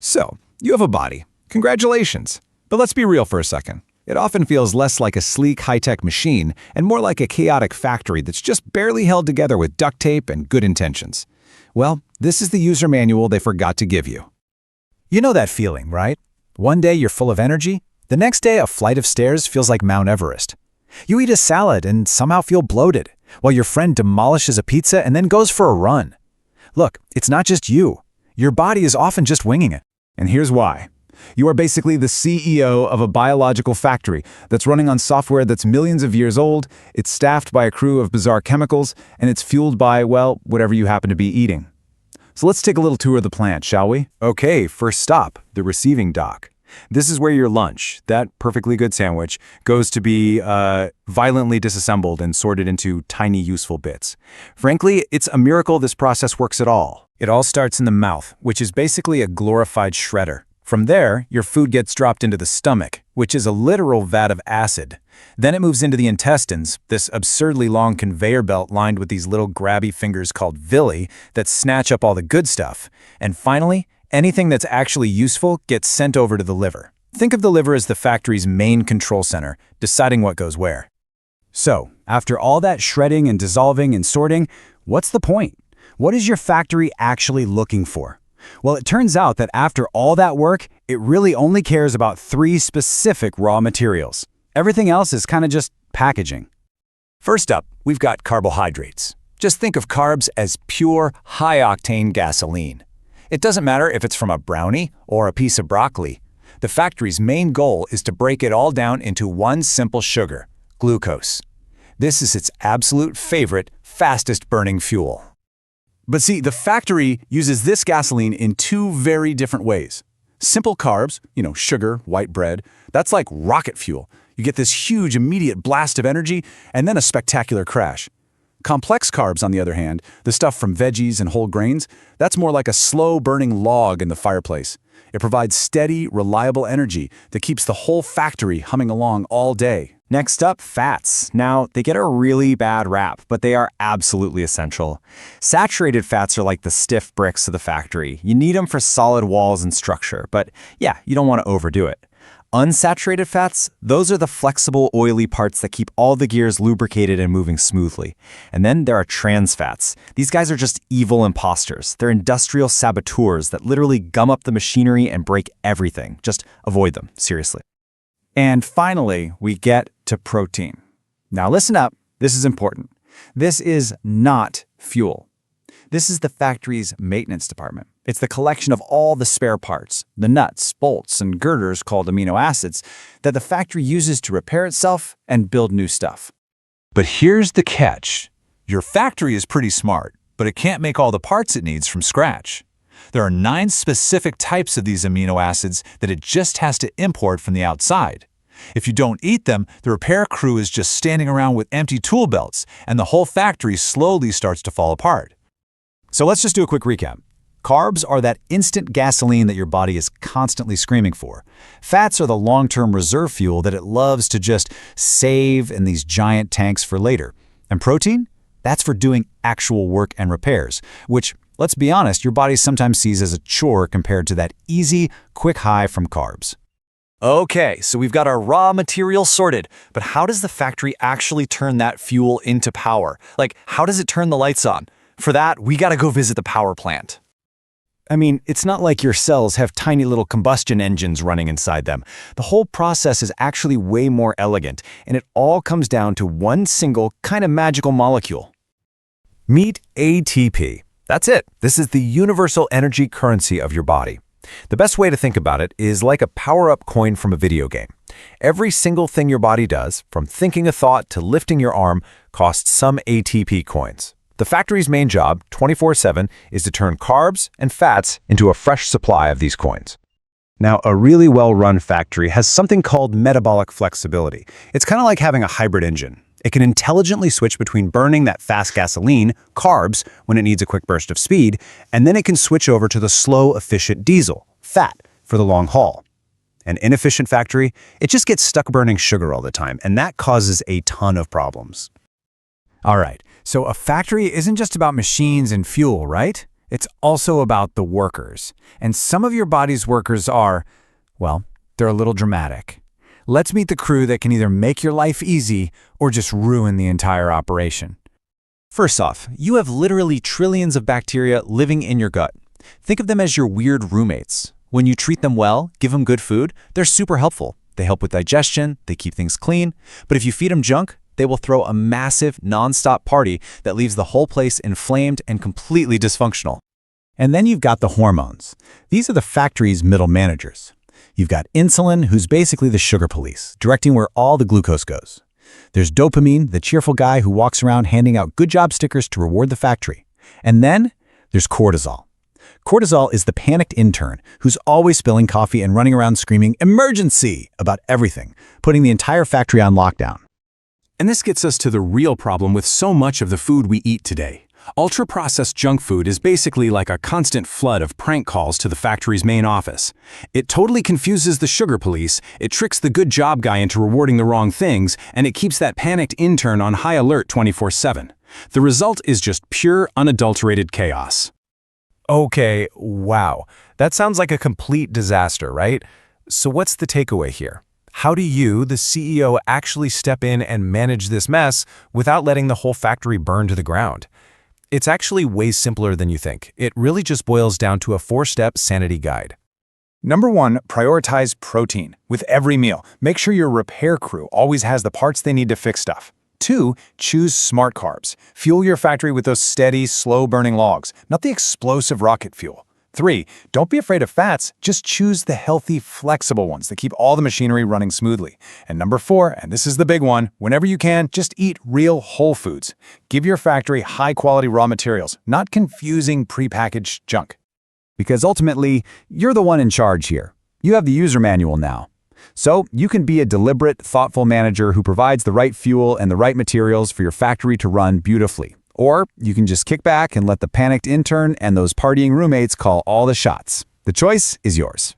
So, you have a body. Congratulations. But let's be real for a second. It often feels less like a sleek, high-tech machine and more like a chaotic factory that's just barely held together with duct tape and good intentions. Well, this is the user manual they forgot to give you. You know that feeling, right? One day you're full of energy, the next day a flight of stairs feels like Mount Everest. You eat a salad and somehow feel bloated, while your friend demolishes a pizza and then goes for a run. Look, it's not just you. Your body is often just winging it. And here's why. You are basically the CEO of a biological factory that's running on software that's millions of years old, it's staffed by a crew of bizarre chemicals, and it's fueled by, well, whatever you happen to be eating. So let's take a little tour of the plant, shall we? Okay, first stop, the receiving dock. This is where your lunch, that perfectly good sandwich, goes to be violently disassembled and sorted into tiny useful bits. Frankly, it's a miracle this process works at all. It all starts in the mouth, which is basically a glorified shredder. From there, your food gets dropped into the stomach, which is a literal vat of acid. Then it moves into the intestines, this absurdly long conveyor belt lined with these little grabby fingers called villi that snatch up all the good stuff. And finally, anything that's actually useful gets sent over to the liver. Think of the liver as the factory's main control center, deciding what goes where. So, after all that shredding and dissolving and sorting, what's the point? What is your factory actually looking for? Well, it turns out that after all that work, it really only cares about 3 specific raw materials. Everything else is kind of just packaging. First up, we've got carbohydrates. Just think of carbs as pure, high-octane gasoline. It doesn't matter if it's from a brownie or a piece of broccoli. The factory's main goal is to break it all down into one simple sugar, glucose. This is its absolute favorite, fastest-burning fuel. But see, the factory uses this gasoline in 2 very different ways. Simple carbs, sugar, white bread, that's like rocket fuel. You get this huge immediate blast of energy and then a spectacular crash. Complex carbs, on the other hand, the stuff from veggies and whole grains, that's more like a slow-burning log in the fireplace. It provides steady, reliable energy that keeps the whole factory humming along all day. Next up, fats. Now, they get a really bad rap, but they are absolutely essential. Saturated fats are like the stiff bricks of the factory. You need them for solid walls and structure, but yeah, you don't want to overdo it. Unsaturated fats, those are the flexible, oily parts that keep all the gears lubricated and moving smoothly. And then there are trans fats. These guys are just evil imposters. They're industrial saboteurs that literally gum up the machinery and break everything. Just avoid them, seriously. And finally, we get to protein. Now listen up, this is important. This is not fuel. This is the factory's maintenance department. It's the collection of all the spare parts, the nuts, bolts, and girders called amino acids that the factory uses to repair itself and build new stuff. But here's the catch. Your factory is pretty smart, but it can't make all the parts it needs from scratch. There are 9 specific types of these amino acids that it just has to import from the outside. If you don't eat them, the repair crew is just standing around with empty tool belts, and the whole factory slowly starts to fall apart. So let's just do a quick recap. Carbs are that instant gasoline that your body is constantly screaming for. Fats are the long-term reserve fuel that it loves to just save in these giant tanks for later. And protein? That's for doing actual work and repairs, which, let's be honest, your body sometimes sees as a chore compared to that easy, quick high from carbs. Okay, so we've got our raw material sorted, but how does the factory actually turn that fuel into power? Like, how does it turn the lights on? For that, we gotta go visit the power plant. I mean, it's not like your cells have tiny little combustion engines running inside them. The whole process is actually way more elegant, and it all comes down to one single kind of magical molecule. Meet ATP. That's it. This is the universal energy currency of your body. The best way to think about it is like a power-up coin from a video game. Every single thing your body does, from thinking a thought to lifting your arm, costs some ATP coins. The factory's main job, 24/7, is to turn carbs and fats into a fresh supply of these coins. Now, a really well-run factory has something called metabolic flexibility. It's kind of like having a hybrid engine. It can intelligently switch between burning that fast gasoline, carbs, when it needs a quick burst of speed, and then it can switch over to the slow, efficient diesel, fat, for the long haul. An inefficient factory, it just gets stuck burning sugar all the time, and that causes a ton of problems. All right, so a factory isn't just about machines and fuel, right? It's also about the workers. And some of your body's workers are, well, they're a little dramatic. Let's meet the crew that can either make your life easy or just ruin the entire operation. First off, you have literally trillions of bacteria living in your gut. Think of them as your weird roommates. When you treat them well, give them good food, they're super helpful. They help with digestion, they keep things clean. But if you feed them junk, they will throw a massive, non-stop party that leaves the whole place inflamed and completely dysfunctional. And then you've got the hormones. These are the factory's middle managers. You've got insulin, who's basically the sugar police, directing where all the glucose goes. There's dopamine, the cheerful guy who walks around handing out good job stickers to reward the factory. And then there's cortisol. Cortisol is the panicked intern who's always spilling coffee and running around screaming "emergency" about everything, putting the entire factory on lockdown. And this gets us to the real problem with so much of the food we eat today. Ultra-processed junk food is basically like a constant flood of prank calls to the factory's main office. It totally confuses the sugar police, it tricks the good job guy into rewarding the wrong things, and it keeps that panicked intern on high alert 24/7. The result is just pure, unadulterated chaos. Okay, wow. That sounds like a complete disaster, right? So what's the takeaway here? How do you, the CEO, actually step in and manage this mess without letting the whole factory burn to the ground? It's actually way simpler than you think. It really just boils down to a 4-step sanity guide. Number 1, prioritize protein. With every meal, make sure your repair crew always has the parts they need to fix stuff. 2, choose smart carbs. Fuel your factory with those steady, slow-burning logs, not the explosive rocket fuel. 3, don't be afraid of fats, just choose the healthy, flexible ones that keep all the machinery running smoothly. And number 4, and this is the big one, whenever you can, just eat real whole foods. Give your factory high-quality raw materials, not confusing prepackaged junk. Because ultimately, you're the one in charge here. You have the user manual now. So you can be a deliberate, thoughtful manager who provides the right fuel and the right materials for your factory to run beautifully. Or you can just kick back and let the panicked intern and those partying roommates call all the shots. The choice is yours.